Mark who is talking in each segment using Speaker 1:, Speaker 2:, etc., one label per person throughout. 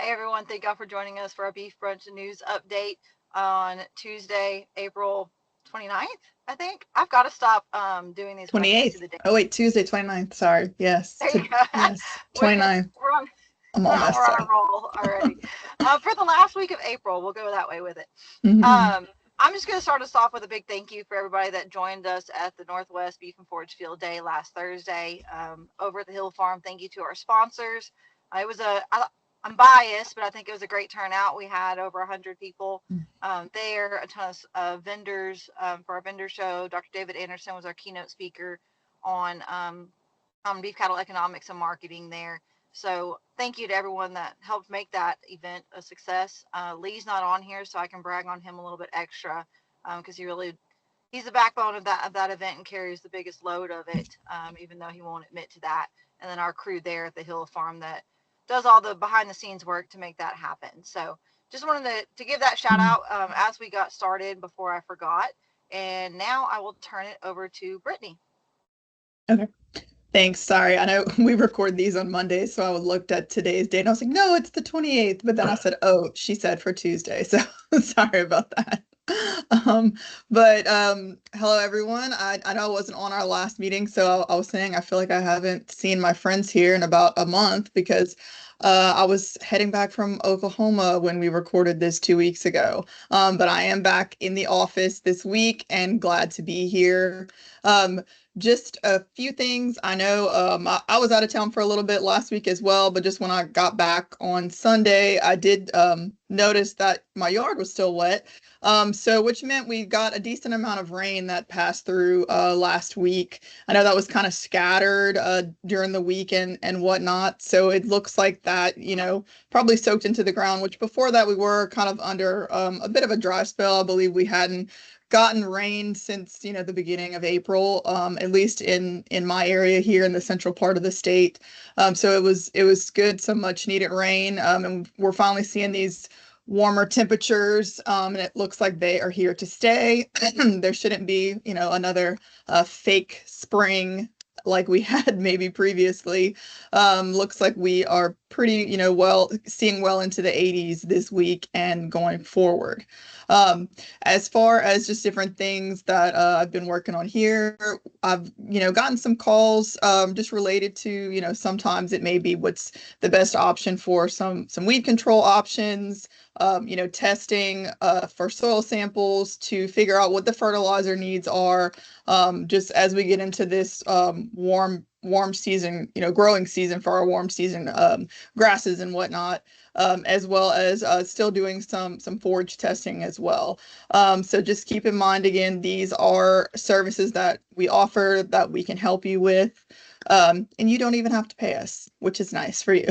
Speaker 1: Hey everyone, thank y'all for joining us for our beef brunch news update on Tuesday, April 29th, I think. I've got to stop doing these when I can't see
Speaker 2: 28th.
Speaker 1: the date.
Speaker 2: Oh wait, Tuesday, 29th. Sorry. Yes.
Speaker 1: There you go.
Speaker 2: Yes,
Speaker 1: we're,
Speaker 2: 29th.
Speaker 1: we're on
Speaker 2: I'm all
Speaker 1: we're
Speaker 2: messed
Speaker 1: on a
Speaker 2: up.
Speaker 1: roll already. For the last week of April, we'll go that way with it.
Speaker 2: Mhm.
Speaker 1: I'm just going to start us off with a big thank you for everybody that joined us at the Northwest Beef and Forage Field Day last Thursday over at the Hill Farm. Thank you to our sponsors. It was I'm biased, but I think it was a great turnout. We had over 100 people there, a ton of vendors for our vendor show. Dr. David Anderson was our keynote speaker on beef cattle economics and marketing there. So thank you to everyone that helped make that event a success. Lee's not on here, so I can brag on him a little bit extra because he's the backbone of that event and carries the biggest load of it, even though he won't admit to that. And then our crew there at the Hill Farm that does all the behind the scenes work to make that happen. So just wanted to give that shout
Speaker 2: Mhm.
Speaker 1: out as we got started before I forgot. And now I will turn it over to Brittany.
Speaker 2: Okay. Thanks. Sorry. I know we record these on Monday, so I looked at today's date and I was like, no, it's the 28th. But then I said, oh, she said for Tuesday. So sorry about that. Um, but hello everyone. I know I wasn't on our last meeting, so I was saying I feel like I haven't seen my friends here in about a month because I was heading back from Oklahoma when we recorded this 2 weeks ago. But I am back in the office this week and glad to be here. Um, just a few things. I know I was out of town for a little bit last week as well, but just when I got back on Sunday, I did notice that my yard was still wet. So which meant we got a decent amount of rain that passed through last week. I know that was kind of scattered during the week and whatnot. So it looks like that, probably soaked into the ground, which before that we were kind of under a bit of a dry spell. I believe we hadn't gotten rain since the beginning of April, at least in my area here in the central part of the state. So it was good, some much needed rain, and we're finally seeing these warmer temperatures, and it looks like they are here to stay. There shouldn't be another fake spring like we had maybe previously. Looks like we are pretty, seeing well into the 80s this week and going forward. Um, as far as just different things that I've been working on here, I've gotten some calls just related to sometimes it may be what's the best option for some weed control options. Testing for soil samples to figure out what the fertilizer needs are. Just as we get into this warm season, growing season for our warm season grasses and whatnot, as well as still doing some forage testing as well. So just keep in mind, again, these are services that we offer that we can help you with. And you don't even have to pay us, which is nice for you.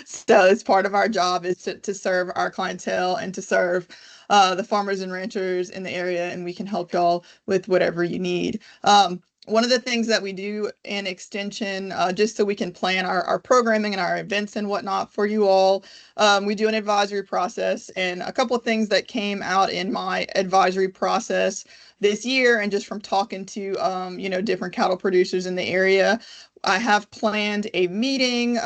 Speaker 2: So it's part of our job is to serve our clientele and to serve the farmers and ranchers in the area, and we can help y'all with whatever you need. One of the things that we do in extension, just so we can plan our programming and our events and whatnot for you all, we do an advisory process. And a couple of things that came out in my advisory process this year, and just from talking to different cattle producers in the area, I have planned a meeting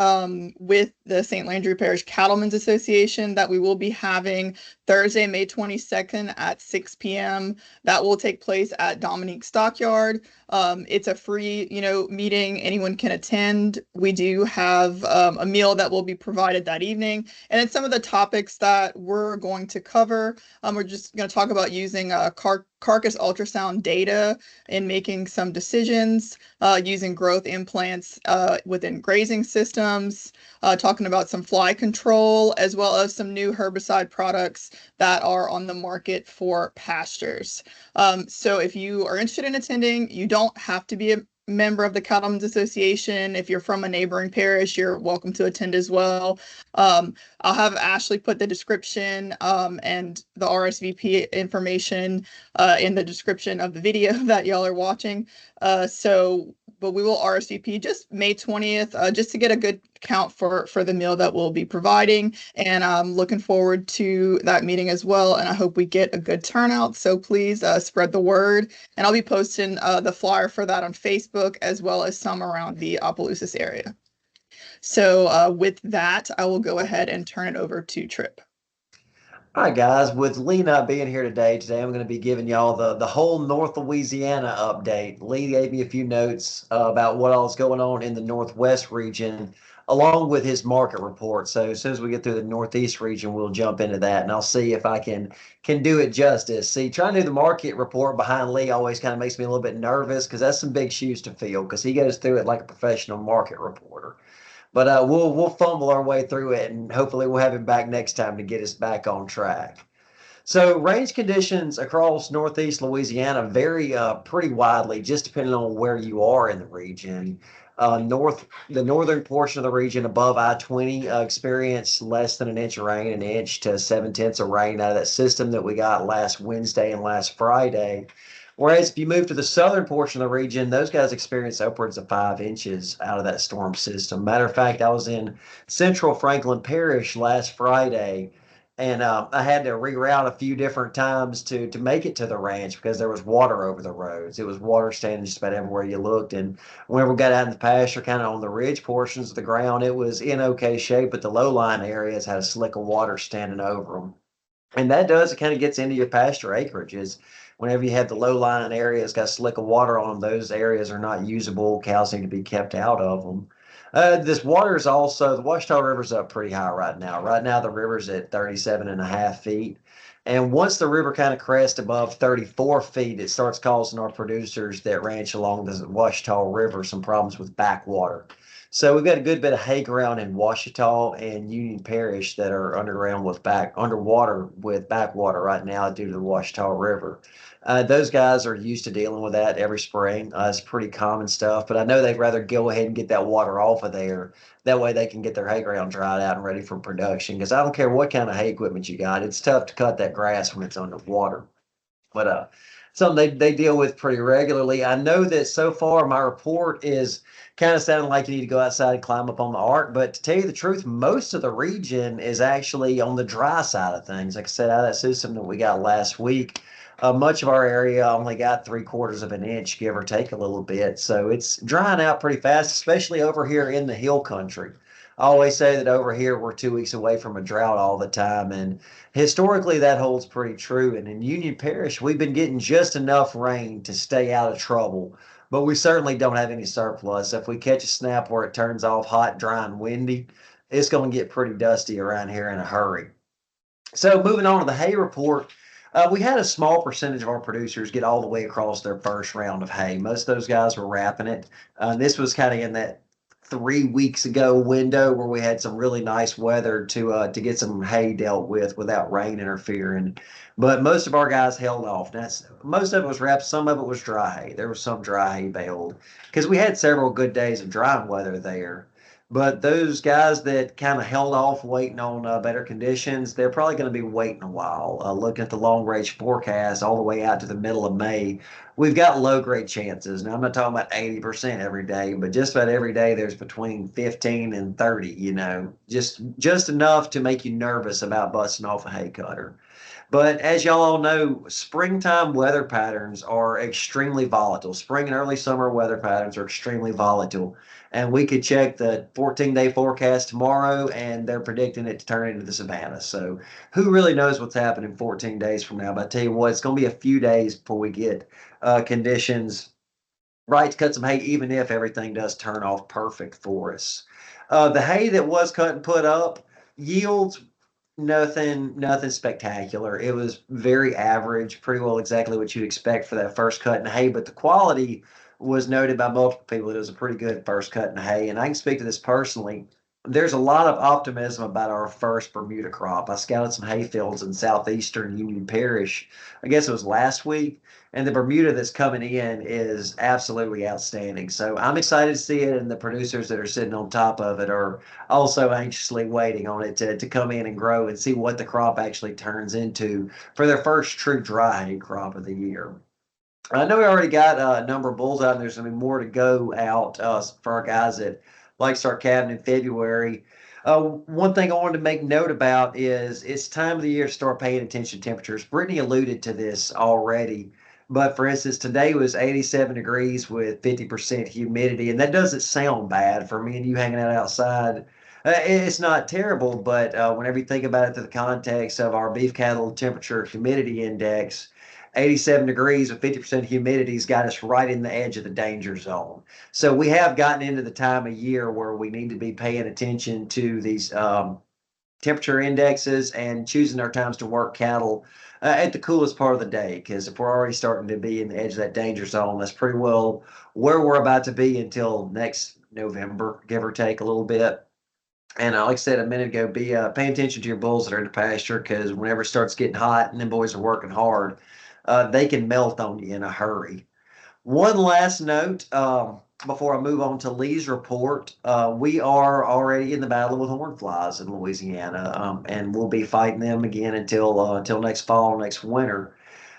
Speaker 2: with the St. Landry Parish Cattlemen's Association that we will be having Thursday, May 22nd at 6 p.m. That will take place at Dominique Stockyard. It's a free, meeting. Anyone can attend. We do have a meal that will be provided that evening. And then some of the topics that we're going to cover, we're just going to talk about using carcass ultrasound data in making some decisions, using growth implants within grazing systems, talking about some fly control, as well as some new herbicide products that are on the market for pastures. So if you are interested in attending, you don't have to be a member of the Cattlemen's Association. If you're from a neighboring parish, you're welcome to attend as well. I'll have Ashley put the description and the RSVP information in the description of the video that y'all are watching. But we will RSVP just May 20th, just to get a good count for the meal that we'll be providing. And I'm looking forward to that meeting as well. And I hope we get a good turnout. So please spread the word. And I'll be posting the flyer for that on Facebook as well as some around the Opelousas area. So with that, I will go ahead and turn it over to Tripp.
Speaker 3: All right, guys. With Lee not being here today I'm going to be giving y'all the whole North Louisiana update. Lee gave me a few notes about what all is going on in the Northwest region, along with his market report. So as soon as we get through the Northeast region, we'll jump into that, and I'll see if I can do it justice. See, trying to do the market report behind Lee always kind of makes me a little bit nervous because that's some big shoes to fill because he goes through it like a professional market reporter. But we'll fumble our way through it, and hopefully we'll have him back next time to get us back on track. So range conditions across northeast Louisiana vary pretty widely, just depending on where you are in the region. The northern portion of the region above I-20 experienced less than an inch of rain, an inch to 7/10 of rain out of that system that we got last Wednesday and last Friday. Whereas if you move to the southern portion of the region, those guys experienced upwards of 5 inches out of that storm system. Matter of fact, I was in central Franklin Parish last Friday, and I had to reroute a few different times to make it to the ranch because there was water over the roads. It was water standing just about everywhere you looked. And whenever we got out in the pasture, kind of on the ridge portions of the ground, it was in okay shape, but the low-lying areas had a slick of water standing over them. And that does, it kind of gets into your pasture acreages. Whenever you have the low-lying areas got slick of water on them, those areas are not usable. Cows need to be kept out of them. This water is also, the Washita River's up pretty high right now. Right now, the river's at 37.5 feet. And once the river kind of crests above 34 feet, it starts causing our producers that ranch along the Washita River some problems with backwater. So we've got a good bit of hay ground in Washita and Union Parish that are underwater with backwater right now due to the Washita River. Those guys are used to dealing with that every spring. It's pretty common stuff, but I know they'd rather go ahead and get that water off of there. That way they can get their hay ground dried out and ready for production. Because I don't care what kind of hay equipment you got, it's tough to cut that grass when it's underwater. But something they deal with pretty regularly. I know that so far my report is kind of sounding like you need to go outside and climb up on the ark, but to tell you the truth, most of the region is actually on the dry side of things. Like I said, out of that system that we got last week, much of our area only got 3/4 of an inch, give or take a little bit. So it's drying out pretty fast, especially over here in the hill country. I always say that over here we're 2 weeks away from a drought all the time, and historically that holds pretty true. And in Union Parish, we've been getting just enough rain to stay out of trouble, but we certainly don't have any surplus. If we catch a snap where it turns off hot, dry, and windy, it's going to get pretty dusty around here in a hurry. So moving on to the hay report, we had a small percentage of our producers get all the way across their first round of hay. Most of those guys were wrapping it. This was kind of in that 3 weeks ago window where we had some really nice weather to get some hay dealt with without rain interfering. But most of our guys held off. Most of it was wrapped, some of it was dry hay. There was some dry hay baled because we had several good days of dry weather there. But those guys that kind of held off waiting on better conditions, they're probably going to be waiting a while. Looking at the long range forecast all the way out to the middle of May, we've got low grade chances. Now, I'm not talking about 80% every day, but just about every day there's between 15 and 30, just enough to make you nervous about busting off a hay cutter. But as y'all all know, springtime weather patterns are extremely volatile. Spring and early summer weather patterns are extremely volatile. And we could check the 14-day forecast tomorrow, and they're predicting it to turn into the Savannah. So who really knows what's happening 14 days from now? But I tell you what, it's going to be a few days before we get conditions right to cut some hay, even if everything does turn off perfect for us. The hay that was cut and put up, yields nothing spectacular. It was very average, pretty well exactly what you'd expect for that first cut in hay, but the quality was noted by multiple people. It was a pretty good first cut in hay, and I can speak to this personally. There's a lot of optimism about our first Bermuda crop. I scouted some hay fields in southeastern Union Parish, I guess it was last week, and the Bermuda that's coming in is absolutely outstanding. So I'm excited to see it, and the producers that are sitting on top of it are also anxiously waiting on it to come in and grow and see what the crop actually turns into for their first true dry hay crop of the year. I know we already got a number of bulls out, and there's going to be more to go out for our guys that like to start calving in February. One thing I wanted to make note about is it's time of the year to start paying attention to temperatures. Brittany alluded to this already. But for instance, today was 87 degrees with 50% humidity, and that doesn't sound bad for me and you hanging out outside. It's not terrible, but whenever you think about it through the context of our beef cattle temperature humidity index, 87 degrees with 50% humidity's got us right in the edge of the danger zone. So we have gotten into the time of year where we need to be paying attention to these temperature indexes and choosing our times to work cattle at the coolest part of the day. Because if we're already starting to be in the edge of that danger zone, that's pretty well where we're about to be until next November, give or take a little bit. And like I said a minute ago, be paying attention to your bulls that are in the pasture, because whenever it starts getting hot and them boys are working hard, they can melt on you in a hurry. One last note before I move on to Lee's report. We are already in the battle with horn flies in Louisiana, and we'll be fighting them again until next fall, next winter.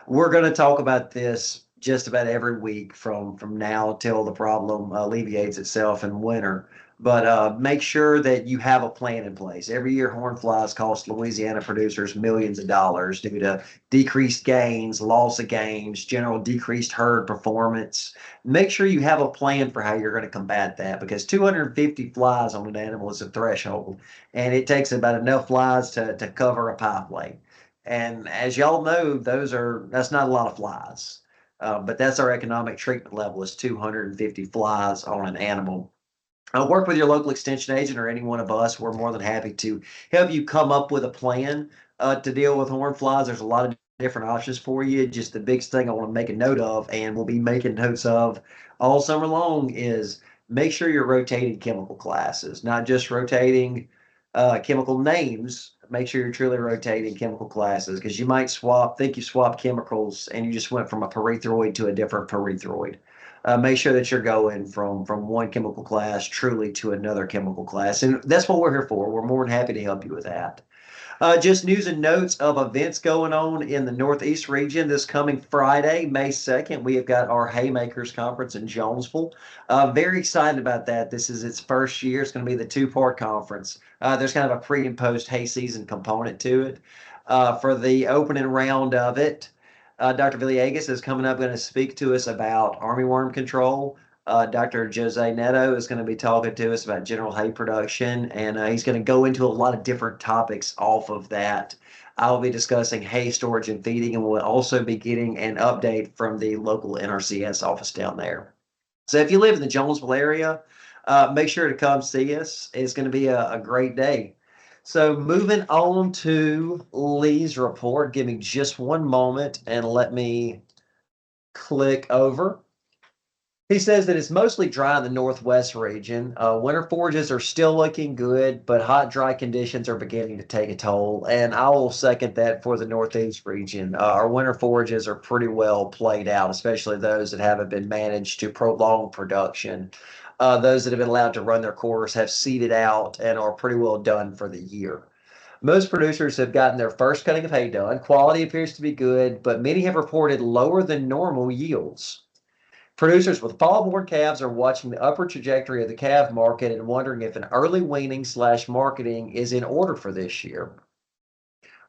Speaker 3: We're going to talk about this just about every week from now till the problem alleviates itself in winter. But make sure that you have a plan in place. Every year, horn flies cost Louisiana producers millions of dollars due to decreased gains, loss of gains, general decreased herd performance. Make sure you have a plan for how you're going to combat that, because 250 flies on an animal is a threshold, and it takes about enough flies to cover a pipeline. And as y'all know, that's not a lot of flies. But that's our economic treatment level, is 250 flies on an animal. Work with your local extension agent or any one of us. We're more than happy to help you come up with a plan to deal with horn flies. There's a lot of different options for you. Just the biggest thing I want to make a note of, and we'll be making notes of all summer long, is make sure you're rotating chemical classes, not just rotating chemical names. Make sure you're truly rotating chemical classes, because you might think you swapped chemicals and you just went from a pyrethroid to a different pyrethroid. Make sure that you're going from one chemical class truly to another chemical class. And that's what we're here for. We're more than happy to help you with that. Just news and notes of events going on in the Northeast region. This coming Friday, May 2nd, we have got our Haymakers conference in Jonesville. Very excited about that. This is its first year. It's going to be the two-part conference. There's kind of a pre and post hay season component to it. For the opening round of it, Dr. Villegas is coming up, going to speak to us about armyworm control. Dr. Jose Neto is going to be talking to us about general hay production, and he's going to go into a lot of different topics off of that. I'll be discussing hay storage and feeding, and we'll also be getting an update from the local NRCS office down there. So if you live in the Jonesville area, make sure to come see us. It's going to be a great day. So moving on to Lee's report. Give me just one moment and let me click over. He says that it's mostly dry in the Northwest region. Winter forages are still looking good, but hot, dry conditions are beginning to take a toll. And I will second that for the Northeast region. Our winter forages are pretty well played out, especially those that haven't been managed to prolong production. Those that have been allowed to run their course have seeded out and are pretty well done for the year. Most producers have gotten their first cutting of hay done. Quality appears to be good, but many have reported lower than normal yields. Producers with fall-born calves are watching the upward trajectory of the calf market and wondering if an early weaning/marketing is in order for this year.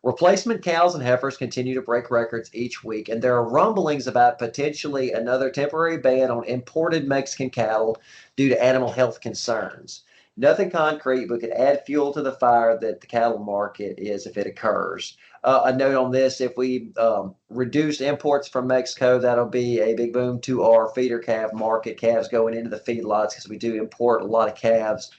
Speaker 3: Replacement cows and heifers continue to break records each week, and there are rumblings about potentially another temporary ban on imported Mexican cattle due to animal health concerns. Nothing concrete, but could add fuel to the fire that the cattle market is if it occurs. A note on this, if we reduce imports from Mexico, that'll be a big boom to our feeder calf market, calves going into the feedlots, because we do import a lot of calves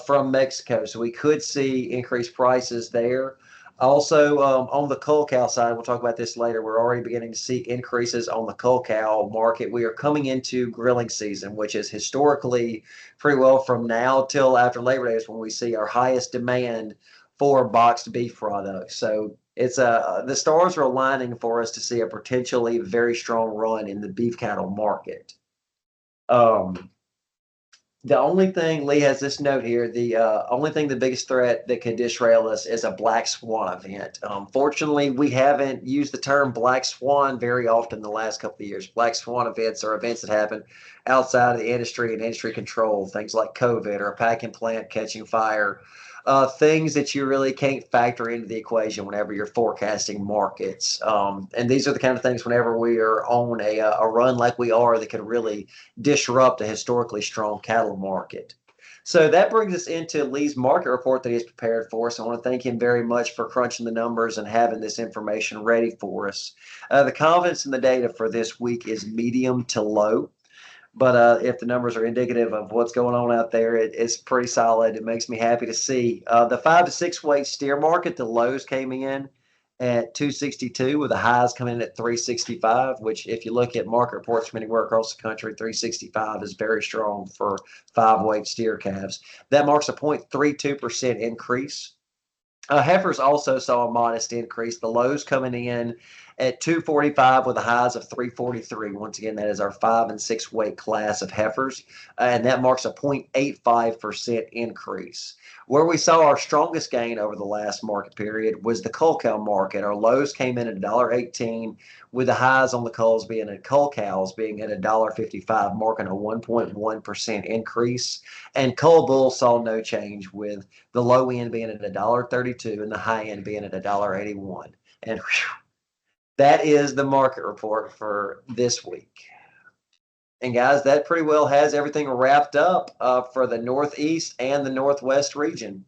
Speaker 3: from Mexico. So we could see increased prices there. Also, on the cull cow side, we'll talk about this later. We're already beginning to see increases on the cull cow market. We are coming into grilling season, which is historically pretty well from now till after Labor Day is when we see our highest demand for boxed beef products. So it's the stars are aligning for us to see a potentially very strong run in the beef cattle market. The only thing, Lee has this note here, the only thing, the biggest threat that could disrail us is a black swan event. Fortunately, we haven't used the term black swan very often the last couple of years. Black swan events are events that happen outside of the industry and industry control, things like COVID or a packing plant catching fire. things that you really can't factor into the equation whenever you're forecasting markets. And these are the kind of things whenever we are on a run like we are that could really disrupt a historically strong cattle market. So that brings us into Lee's market report that he has prepared for us. I want to thank him very much for crunching the numbers and having this information ready for us. The confidence in the data for this week is medium to low. But if the numbers are indicative of what's going on out there, it's pretty solid. It makes me happy to see. The 5 to 6 weight steer market, the lows came in at 262 with the highs coming in at 365, which if you look at market reports from anywhere across the country, 365 is very strong for 5 weight steer calves. That marks a 0.32% increase. Heifers also saw a modest increase. The lows coming in at 245 with the highs of 343. Once again, that is our 5 and 6 weight class of heifers, and that marks a 0.85% increase. Where we saw our strongest gain over the last market period was the cull cow market. Our lows came in at $1.18, with the highs on the culls being at cull cows being at $1.55, marking a 1.1% increase. And cull bulls saw no change, with the low end being at $1.32 and the high end being at $1.81. And whew, that is the market report for this week. And guys, that pretty well has everything wrapped up for the Northeast and the Northwest region.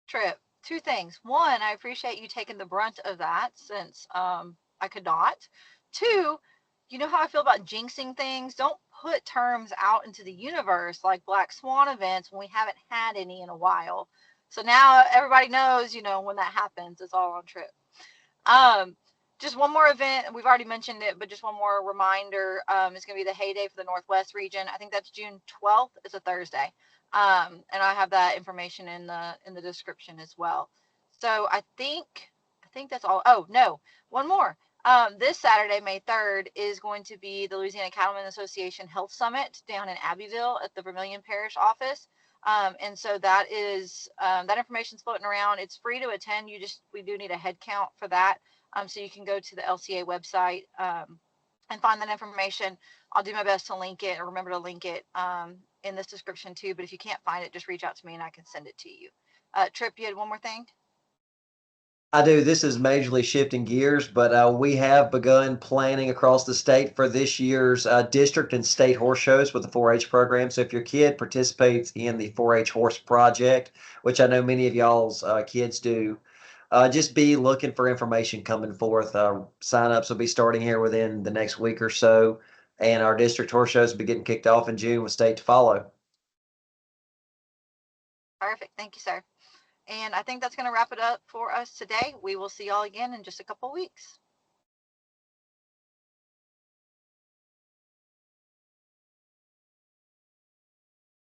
Speaker 1: Tripp, two things. One, I appreciate you taking the brunt of that since I could not. Two, you know how I feel about jinxing things? Don't put terms out into the universe like black swan events when we haven't had any in a while. So now everybody knows, when that happens, it's all on Tripp. Just one more event, we've already mentioned it, but just one more reminder. It's going to be the heyday for the Northwest region. I think that's June 12th. It's a Thursday. And I have that information in the description as well. So I think that's all. Oh no, one more. This Saturday, May 3rd, is going to be the Louisiana Cattleman Association Health Summit down in Abbeville at the Vermilion Parish office. And so that is that information's floating around. It's free to attend. We do need a head count for that. So you can go to the LCA website and find that information. I'll do my best to link it, or remember to link it in this description too. But if you can't find it, just reach out to me and I can send it to you. Tripp, you had one more thing?
Speaker 3: I do. This is majorly shifting gears, but we have begun planning across the state for this year's district and state horse shows with the 4-H program. So if your kid participates in the 4-H horse project, which I know many of y'all's kids do, just be looking for information coming forth. Sign-ups will be starting here within the next week or so, and our district horse shows will be getting kicked off in June with state to follow.
Speaker 1: Perfect. Thank you, sir. And I think that's going to wrap it up for us today. We will see y'all again in just a couple of weeks.